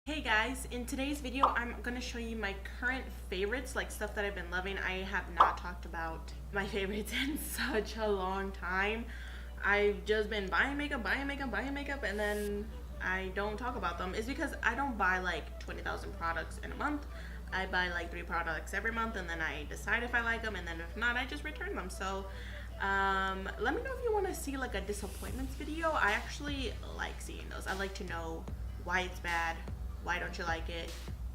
Hey guys, in today's video I'm gonna show you my current favorites, like stuff that I've been loving. I have not talked about my favorites in such a long time. I've just been buying makeup, and then I don't talk about them. It's because I don't buy like 20,000 products in a month. I buy like 3 products every month, and then I decide if I like them, and then if not, I just return them. So let me know if you want to see like a disappointments video. I actually like seeing those. I like to know why it's bad. Why don't you like it?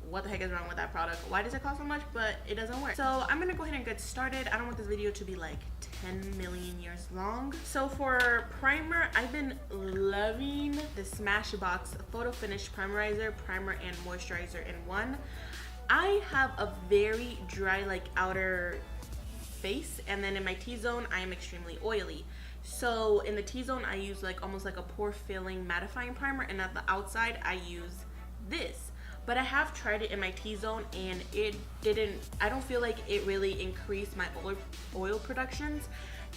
What the heck is wrong with that product? Why does it cost so much but it doesn't work? So I'm gonna go ahead and get started. I don't want this video to be like 10 million years long. So for primer, I've been loving the Smashbox Photo Finish Primerizer, Primer and Moisturizer in one. I have a very dry like outer face, and then in my T-zone I am extremely oily. So in the T-zone I use like almost like a pore filling mattifying primer, and at the outside I use this. But I have tried it in my T-zone and I don't feel like it really increased my oil productions.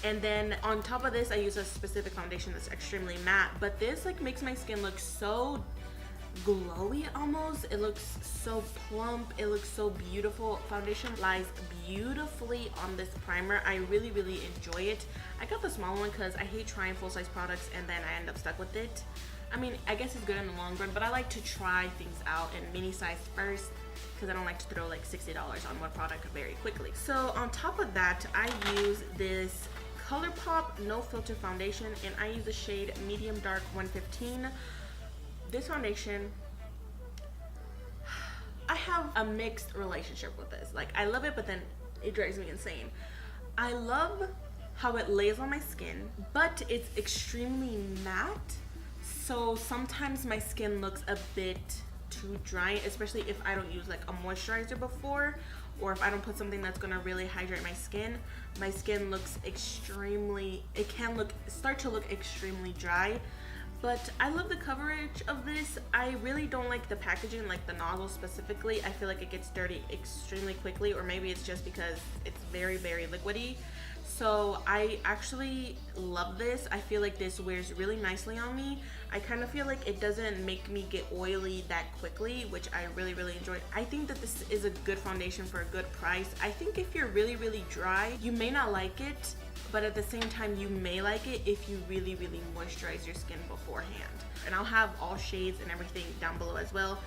And then on top of this I use a specific foundation that's extremely matte, but this like makes my skin look so glowy almost. It looks so plump, it looks so beautiful. Foundation lies beautifully on this primer. I really enjoy it. I got the small one because I hate trying full-size products and then I end up stuck with it. I mean, I guess it's good in the long run, but I like to try things out in mini size first because I don't like to throw like $60 on one product very quickly. So on top of that, I use this Colourpop No Filter Foundation, and I use the shade Medium Dark 115. This foundation, I have a mixed relationship with this. Like, I love it, but then it drives me insane. I love how it lays on my skin, but it's extremely matte. So sometimes my skin looks a bit too dry, especially if I don't use like a moisturizer before, or if I don't put something that's gonna really hydrate my skin. My skin looks start to look extremely dry. But I love the coverage of this. I really don't like the packaging, like the nozzle specifically. I feel like it gets dirty extremely quickly, or maybe it's just because it's very liquidy. So I actually love this. I feel like this wears really nicely on me. I kind of feel like it doesn't make me get oily that quickly, which I really enjoy. I think that this is a good foundation for a good price. I think if you're really dry, you may not like it, but at the same time you may like it if you really moisturize your skin beforehand. And I'll have all shades and everything down below as well.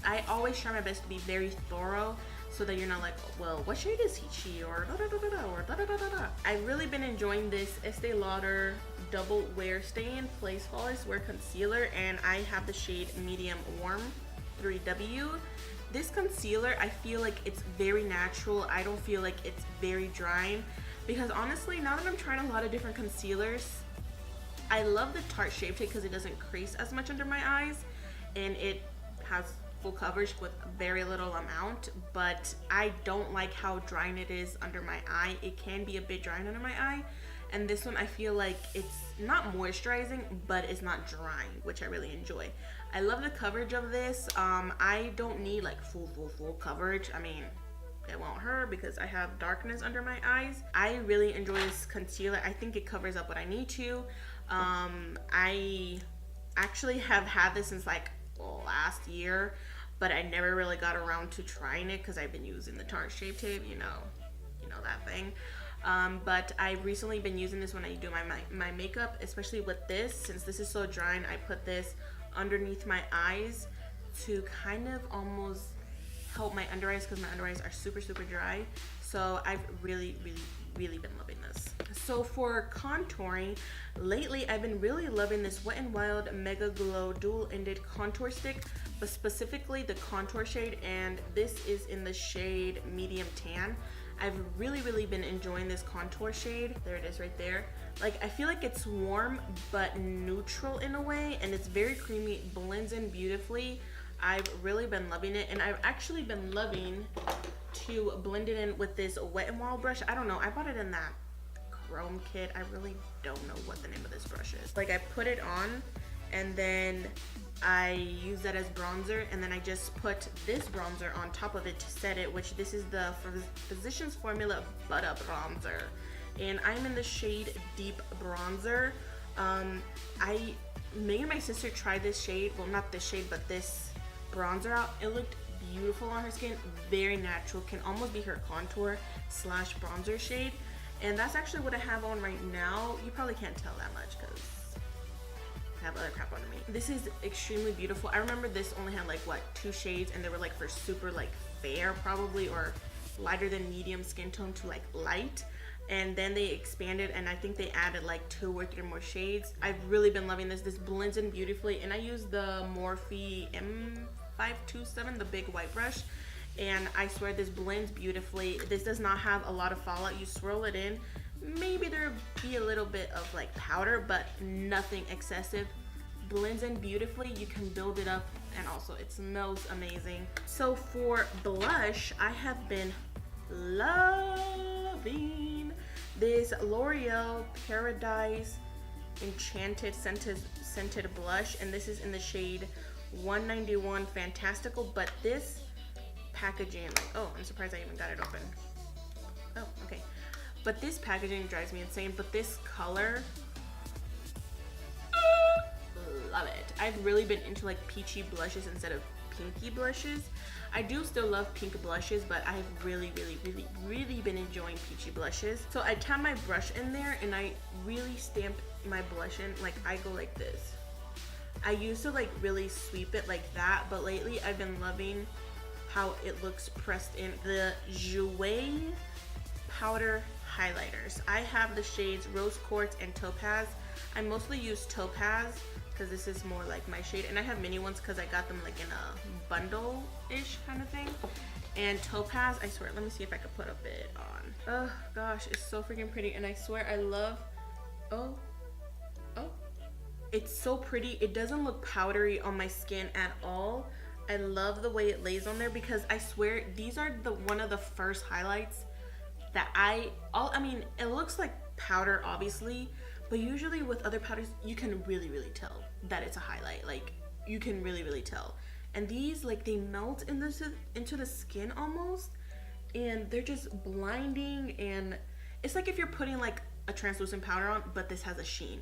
I always try my best to be very thorough, so that you're not like, well, what shade is she, or da-da-da-da-da. I've really been enjoying this Estee Lauder Double Wear Stay in Place Flawless Wear Concealer, and I have the shade Medium Warm 3W. This concealer, I feel like it's very natural. I don't feel like it's very drying, because honestly, now that I'm trying a lot of different concealers, I love the Tarte Shape Tape because it doesn't crease as much under my eyes, and it has full coverage with very little amount, but I don't like how drying it is under my eye. It can be a bit drying under my eye, and this one I feel like it's not moisturizing, but it's not drying, which I really enjoy. I love the coverage of this. I don't need like full coverage. I mean, it won't hurt because I have darkness under my eyes. I really enjoy this concealer. I think it covers up what I need to. I actually have had this since like last year, but I never really got around to trying it because I've been using the Tarte Shape Tape, you know that thing. But I've recently been using this when I do my makeup, especially with this. Since this is so drying, I put this underneath my eyes to kind of almost help my under eyes, because my under eyes are super dry. So I've really been loving this. So for contouring, lately I've been really loving this Wet n Wild MegaGlo dual-ended contour stick, but specifically the contour shade, and this is in the shade Medium Tan. I've really been enjoying this contour shade. There it is right there. Like, I feel like it's warm but neutral in a way, and it's very creamy. It blends in beautifully. I've really been loving it, and I've actually been loving to blend it in with this Wet n Wild brush. I don't know, I bought it in that chrome kit. I really don't know what the name of this brush is. Like, I put it on and then I use that as bronzer, and then I just put this bronzer on top of it to set it, which this is the Physicians Formula Butter Bronzer, and I'm in the shade Deep Bronzer. Me and my sister tried this shade, well, not this shade, but this bronzer out. It looked beautiful on her skin, very natural, can almost be her contour slash bronzer shade. And that's actually what I have on right now. You probably can't tell that much because I have other crap on me. This is extremely beautiful. I remember this only had like what, 2 shades, and they were like for super like fair probably, or lighter than medium skin tone to like light. And then they expanded, and I think they added like 2 or 3 more shades. I've really been loving this. This blends in beautifully, and I use the Morphe M527, the big white brush, and I swear this blends beautifully. This does not have a lot of fallout. You swirl it in, maybe there'll be a little bit of like powder, but nothing excessive. Blends in beautifully. You can build it up, and also it smells amazing. So for blush, I have been loving this L'Oreal Paradise Enchanted scented blush, and this is in the shade 191 Fantastical. But this packaging, like, oh, I'm surprised I even got it open. Oh, okay. But this packaging drives me insane. But this color, love it. I've really been into like peachy blushes instead of pinky blushes. I do still love pink blushes, but I've really been enjoying peachy blushes. So I tap my brush in there, and I really stamp my blush in. Like, I go like this. I used to like really sweep it like that, but lately I've been loving how it looks pressed in. The Jouer powder highlighters. I have the shades Rose Quartz and Topaz. I mostly use Topaz because this is more like my shade, and I have mini ones because I got them like in a bundle-ish kind of thing. And Topaz, I swear, let me see if I could put a bit on. Oh gosh, it's so freaking pretty, and I swear I love, oh, it's so pretty. It doesn't look powdery on my skin at all. I love the way it lays on there, because I swear these are one of the first highlights that I mean, it looks like powder obviously, but usually with other powders you can really tell that it's a highlight. Like, you can really tell. And these, like, they melt into the skin almost, and they're just blinding. And it's like if you're putting like a translucent powder on, but this has a sheen.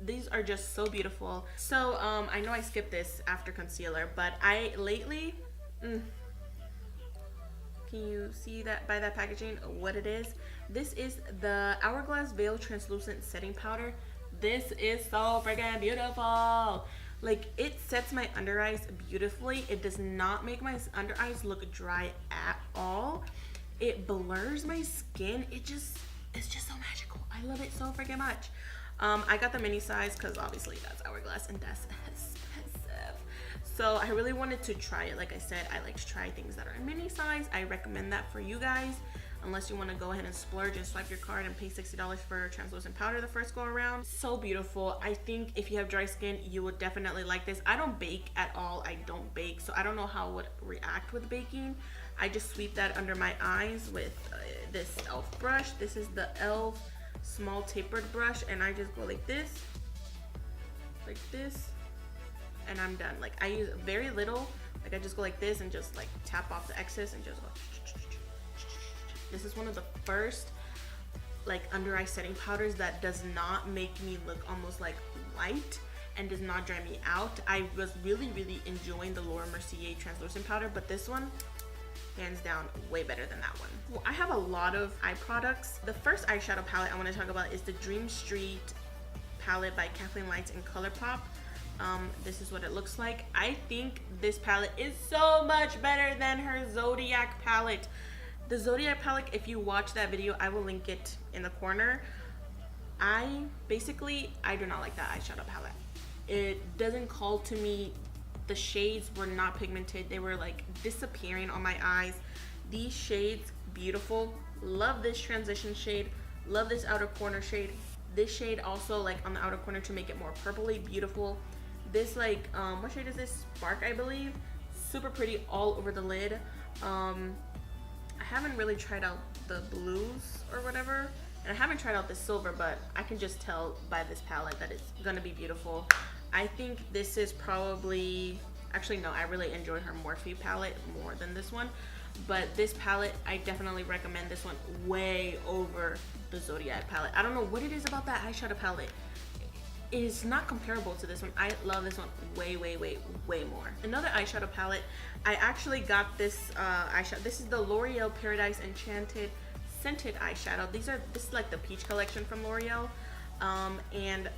These are just so beautiful. So I know I skipped this after concealer, but I lately can you see that by that packaging what it is? This is the Hourglass Veil Translucent Setting Powder. This is so freaking beautiful. Like, it sets my under eyes beautifully. It does not make my under eyes look dry at all. It blurs my skin. It's just so magical. I love it so freaking much. I got the mini size because obviously that's Hourglass and that's expensive. So I really wanted to try it. Like I said, I like to try things that are in mini size. I recommend that for you guys, unless you want to go ahead and splurge and swipe your card and pay $60 for translucent powder the first go around. So beautiful. I think if you have dry skin, you would definitely like this. I don't bake at all. I don't bake, so I don't know how it would react with baking. I just sweep that under my eyes with this e.l.f. brush. This is the e.l.f. small tapered brush, and I just go like this, and I'm done. Like, I use very little. Like, I just go like this and just like tap off the excess and just go. This is one of the first like under eye setting powders that does not make me look almost like white and does not dry me out. I was really enjoying the Laura Mercier translucent powder, but this one, hands down, way better than that one. Well, I have a lot of eye products. The first eyeshadow palette I want to talk about is the Dream Street palette by KathleenLights and Colourpop. This is what it looks like. I think this palette is so much better than her Zodiac palette. The Zodiac palette, if you watch that video, I will link it in the corner. I do not like that eyeshadow palette. It doesn't call to me. The shades were not pigmented. They were like disappearing on my eyes. These shades, beautiful. Love this transition shade. Love this outer corner shade. This shade also, like on the outer corner to make it more purpley, beautiful. This like, what shade is this? Spark, I believe. Super pretty all over the lid. I haven't really tried out the blues or whatever. And I haven't tried out the silver, but I can just tell by this palette that it's gonna be beautiful. I think this is probably, actually no, I really enjoy her Morphe palette more than this one. But this palette, I definitely recommend this one way over the Zodiac palette. I don't know what it is about that eyeshadow palette. is not comparable to this one. I love this one way more. Another eyeshadow palette, I actually got this eyeshadow. This is the L'Oreal Paradise Enchanted Scented Eyeshadow. This is like the peach collection from L'Oreal, and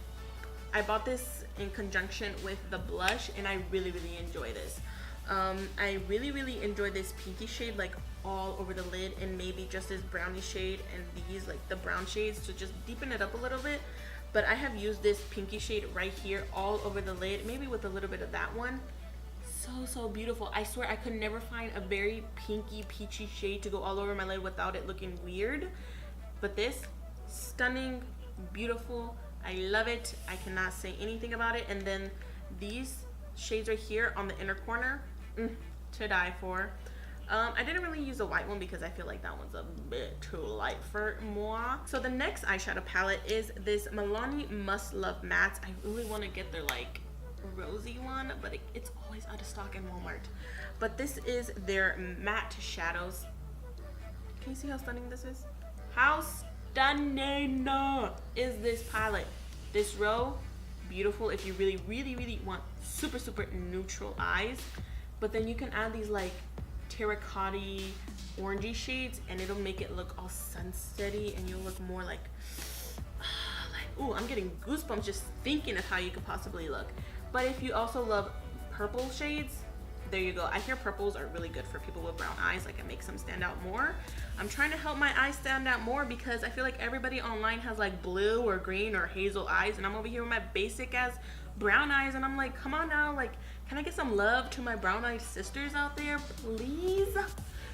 I bought this in conjunction with the blush, and I really enjoy this. I really enjoy this pinky shade, like all over the lid, and maybe just this brownie shade and these like the brown shades to just deepen it up a little bit. But I have used this pinky shade right here all over the lid, maybe with a little bit of that one. So beautiful. I swear I could never find a very pinky peachy shade to go all over my lid without it looking weird. But this, stunning, beautiful. I love it. I cannot say anything about it. And then these shades right here on the inner corner, to die for. I didn't really use a white one because I feel like that one's a bit too light for moi. So the next eyeshadow palette is this Milani Must Love Mattes. I really want to get their like rosy one, but it's always out of stock in Walmart. But this is their matte shadows. Can you see how stunning this is? How stunning is this palette? This row, beautiful if you really want super neutral eyes. But then you can add these like terracotta orangey shades and it'll make it look all sunsetty, and you'll look more like ooh, I'm getting goosebumps just thinking of how you could possibly look. But if you also love purple shades, there you go. I hear purples are really good for people with brown eyes, like it makes them stand out more. I'm trying to help my eyes stand out more because I feel like everybody online has like blue or green or hazel eyes, and I'm over here with my basic ass brown eyes, and I'm like, come on now, like, can I get some love to my brown eyed sisters out there, please?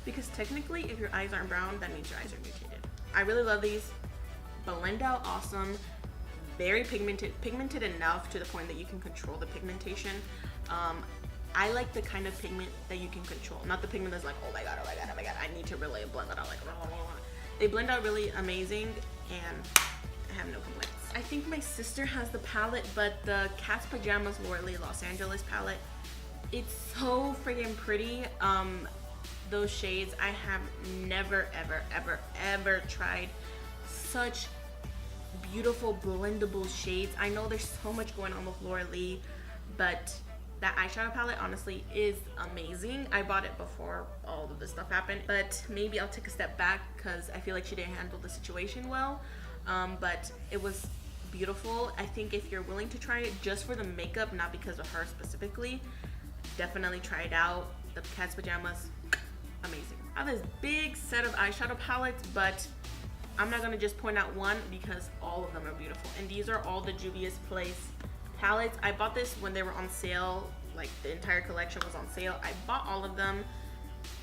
Because technically, if your eyes aren't brown, that means your eyes are mutated. I really love these. Blend out awesome. Very pigmented enough to the point that you can control the pigmentation. I like the kind of pigment that you can control, not the pigment that's like, oh my god, I need to really blend it out like blah, blah, blah. They blend out really amazing, and I have no complaints. I think my sister has the palette, but the Cat's Pajamas Loreal Los Angeles palette, it's so friggin' pretty. Those shades, I have never ever tried such beautiful blendable shades. I know there's so much going on with Loreal, but that eyeshadow palette honestly is amazing. I bought it before all of this stuff happened, but maybe I'll take a step back because I feel like she didn't handle the situation well. But it was beautiful. I think if you're willing to try it just for the makeup, not because of her specifically, definitely try it out. The Cat's Pajamas, amazing. I have this big set of eyeshadow palettes, but I'm not gonna just point out one because all of them are beautiful. And these are all the Juvia's Place palettes. I bought this when they were on sale, like the entire collection was on sale. I bought all of them.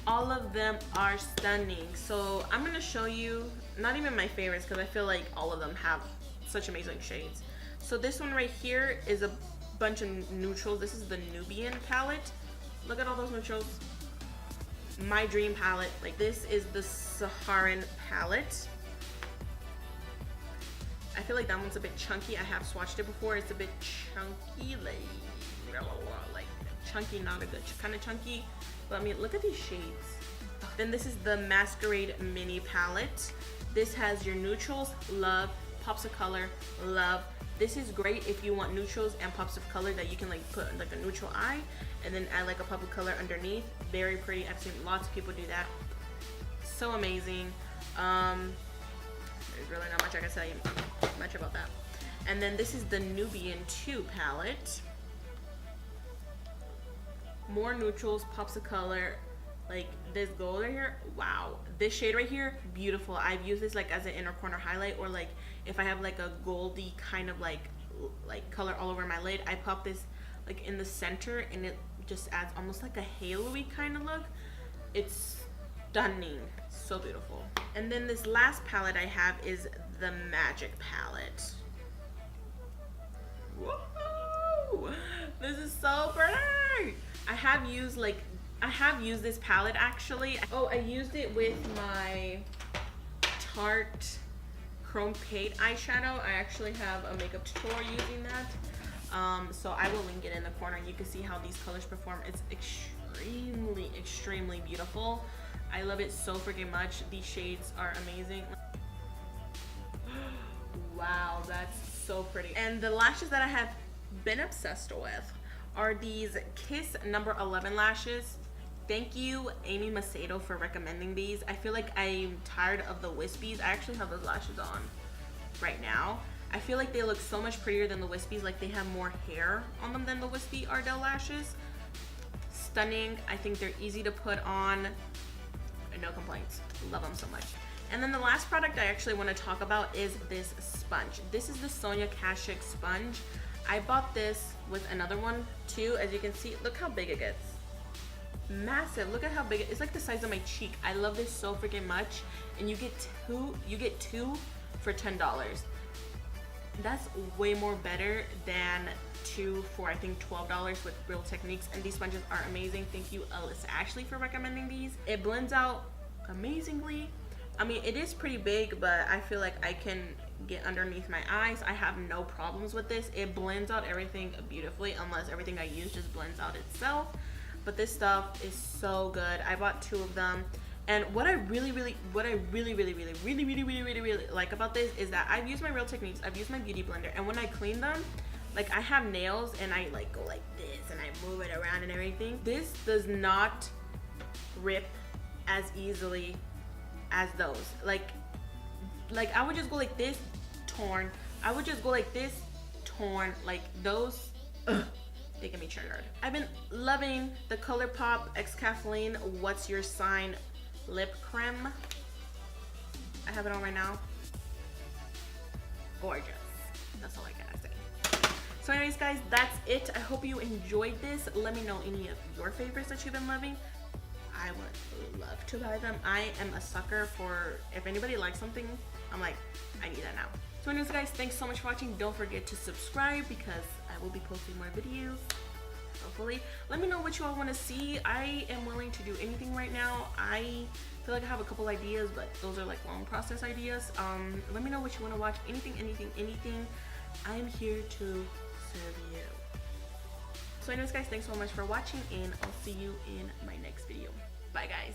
All of them are stunning. So I'm gonna show you, not even my favorites because I feel like all of them have such amazing shades. So this one right here is a bunch of neutrals. This is the Nubian palette. Look at all those neutrals. My dream palette. Like, this is the Saharan palette. I feel like that one's a bit chunky. I have swatched it before. It's a bit chunky, like chunky, not a good kind of chunky. But I mean, look at these shades. Then this is the Masquerade Mini palette. This has your neutrals, love, pops of color, love. This is great if you want neutrals and pops of color that you can like put like a neutral eye and then add like a pop of color underneath. Very pretty. I've seen lots of people do that. So amazing. There's really not much I can tell you much about that. And then this is the Nubian 2 palette. More neutrals, pops of color, like this gold right here. Wow, this shade right here, beautiful. I've used this like as an inner corner highlight, or like if I have like a goldy kind of like color all over my lid, I pop this like in the center and it just adds almost like a halo-y kind of look. It's stunning, so beautiful. And then this last palette I have is the Magic palette. Whoa, this is so pretty. I have used this palette actually. Oh, I used it with my Tarte Chrome Paint eyeshadow. I actually have a makeup tutorial using that. So I will link it in the corner. You can see how these colors perform. It's extremely beautiful. I love it so freaking much. These shades are amazing. Wow, that's so pretty. And the lashes that I have been obsessed with are these Kiss number 11 lashes. Thank you, Amy Macedo, for recommending these. I feel like I'm tired of the wispies. I actually have those lashes on right now. I feel like they look so much prettier than the wispies. Like they have more hair on them than the wispy Ardell lashes. Stunning. I think they're easy to put on. No complaints. Love them so much. And then the last product I actually want to talk about is this sponge. This is the Sonia Kashuk sponge. I bought this with another one too. As you can see, look how big it gets. Massive. Look at how big it's like the size of my cheek. I love this so freaking much. And you get two for $10. That's way more better than 2 for I think $12 with Real Techniques. And these sponges are amazing. Thank you, Alyssa Ashley, for recommending these. It blends out amazingly. I mean, it is pretty big, but I feel like I can get underneath my eyes. I have no problems with this. It blends out everything beautifully, unless everything I use just blends out itself. But this stuff is so good. I bought 2 of them. And what I really like about this is that I've used my Real Techniques, I've used my Beauty Blender, and when I clean them, like I have nails and I like go like this and I move it around and everything. This does not rip as easily as those. Like I would just go like this, torn. I would just go like this, torn. Like those, they get me triggered. I've been loving the Colourpop x Kathleen What's Your Sign lip creme. I have it on right now. Gorgeous. That's all I gotta say. So anyways guys, that's it. I hope you enjoyed this. Let me know any of your favorites that you've been loving. I would love to buy them. I am a sucker for, if anybody likes something, I'm like, I need that now. So anyways guys, thanks so much for watching. Don't forget to subscribe because I will be posting more videos. Hopefully. Let me know what you all want to see. I am willing to do anything right now. I feel like I have a couple ideas, but those are like long process ideas. Let me know what you want to watch. Anything. I'm here to serve you. So anyways guys, thanks so much for watching, and I'll see you in my next video. Bye guys.